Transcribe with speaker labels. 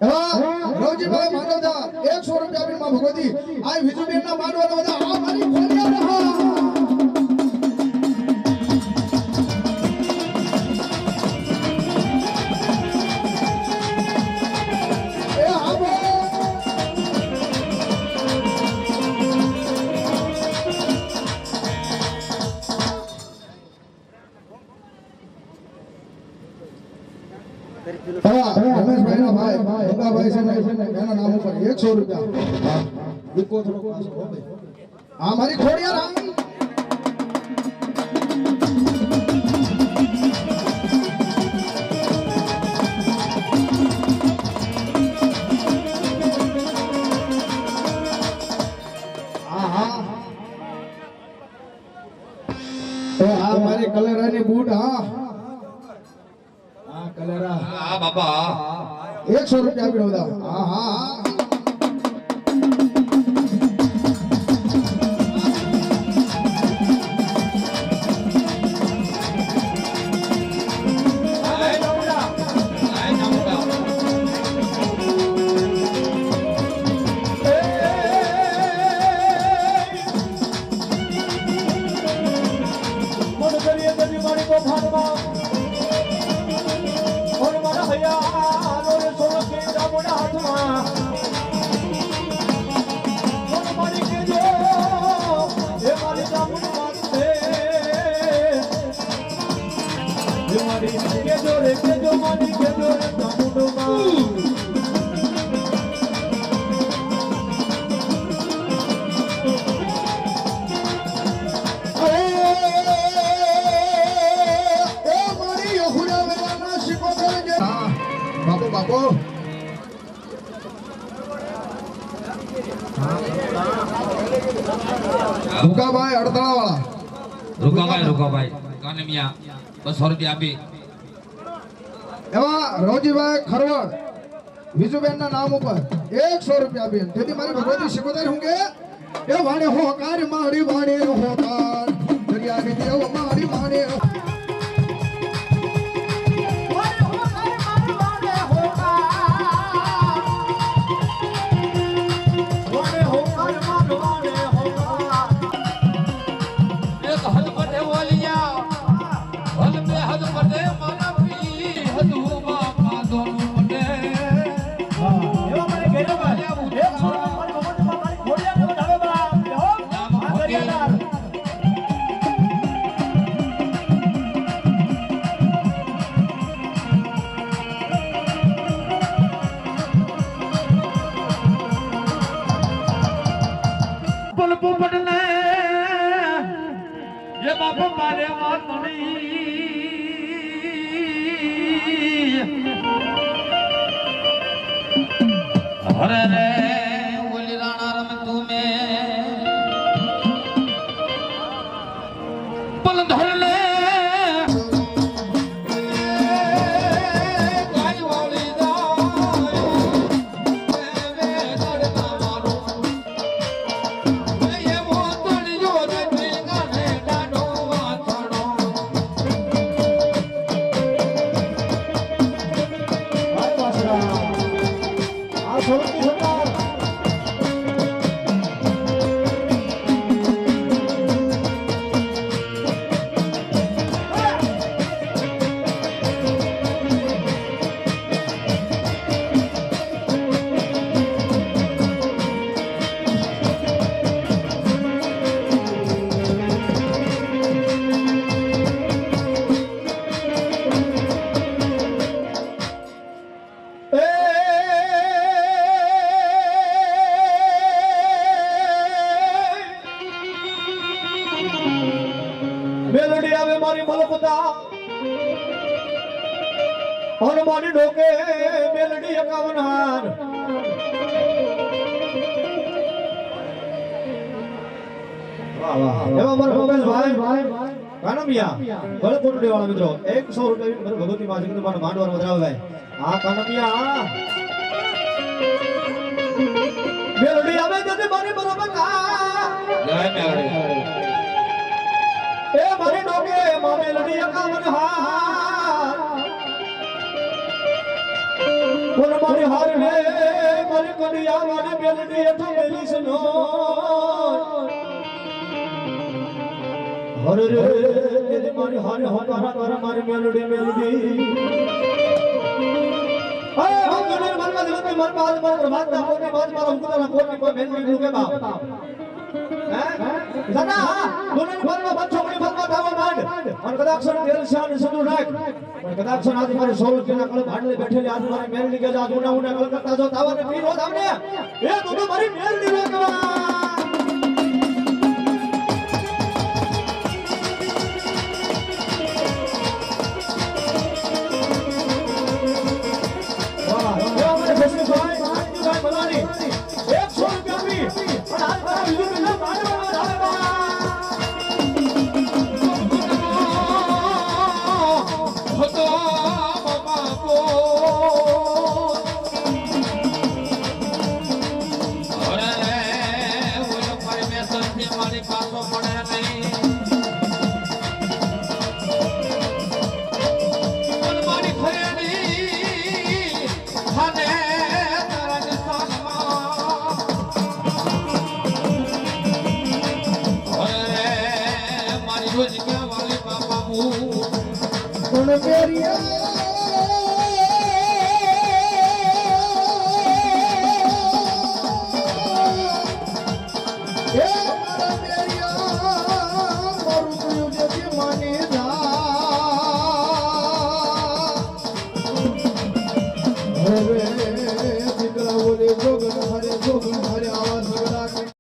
Speaker 1: હા રવજીભાઈ માનવદા 100 રૂપિયા આપીને માં ભગવતી આ વિજુબેન ના માંડવા બધા આ મારી ખોડિયા રહા રમેશભાઈ ના ભાઈ ભોગાભાઈ છે ને એના નામ ઉપર 100 રૂપિયા દીકો થોડો પાછો હો ભાઈ આ મારી ખોડિયા રામ આ મારી કલરાની બૂટ હા કલરા
Speaker 2: હા બાપા
Speaker 1: 100 રૂપિયા આપી દો હા હા બાપો રૂકાભાઈ અડતાળા વાળા
Speaker 2: રૂકાભાઈ કાનમિયા 200 રૂપિયા આપી
Speaker 1: એવા રોજીભાઈ ખરવડ વિજુબેન ના નામ ઉપર 100 રૂપિયા આપી તેથી મારી ભગવતી શિકોતર હું કે એ વાડે હોકાર મારી વાડે હોકાર દરિયાની દેવ મારી વાડે
Speaker 2: अरे रे बोली राणा रम तुम्हें पल धर ले
Speaker 1: मेलोडी आवे मारी मलपता और मारी डोके मेलोडी 51 हार वाह वाह एवा मार भोगेश भाई कानमिया बड़े कोटड़ी वाला मित्रों 100 रुपया मेरे भगवती मां जगत मां मांडवर वधरावे भाई आ कानमिया मेलोडी आवे जदी मारी मलपता
Speaker 2: जय मेलोडी
Speaker 1: ए मारी डोके मामे लड़ी 51 हार
Speaker 3: કોણ મારી હાર લે મારી કડિયા મારી બેલડી એઠો મેલી સનો હર રે તેરી મારી હાર હો તારા મારી મેલડી અરે ભગવાન મનમાં દિલથી મન બાદ માતા કોની બાદ મારા ઉકતાના કોની કોઈ મેલડી નું કે બાપ દાદા કોની ફરવા બચ્ચો કોની ફરવા ધાવા માંડ અને કદાચ તેલ શાન સંદુ નાખ પણ કદાચ આજ મારે 100 રૂપિયાના કળ ભાડલે બેઠેલી આજ મારી મેલડી કે જા ઉના ઉના કળ કરતા જો તાવાને પીરો ધામને એ તો મારી મેલડી નો કવા
Speaker 1: કોણ પેરિયા એ મારા પેરિયા મારું તું જે માની જા હવે દીકરા બોલે જોગન હરે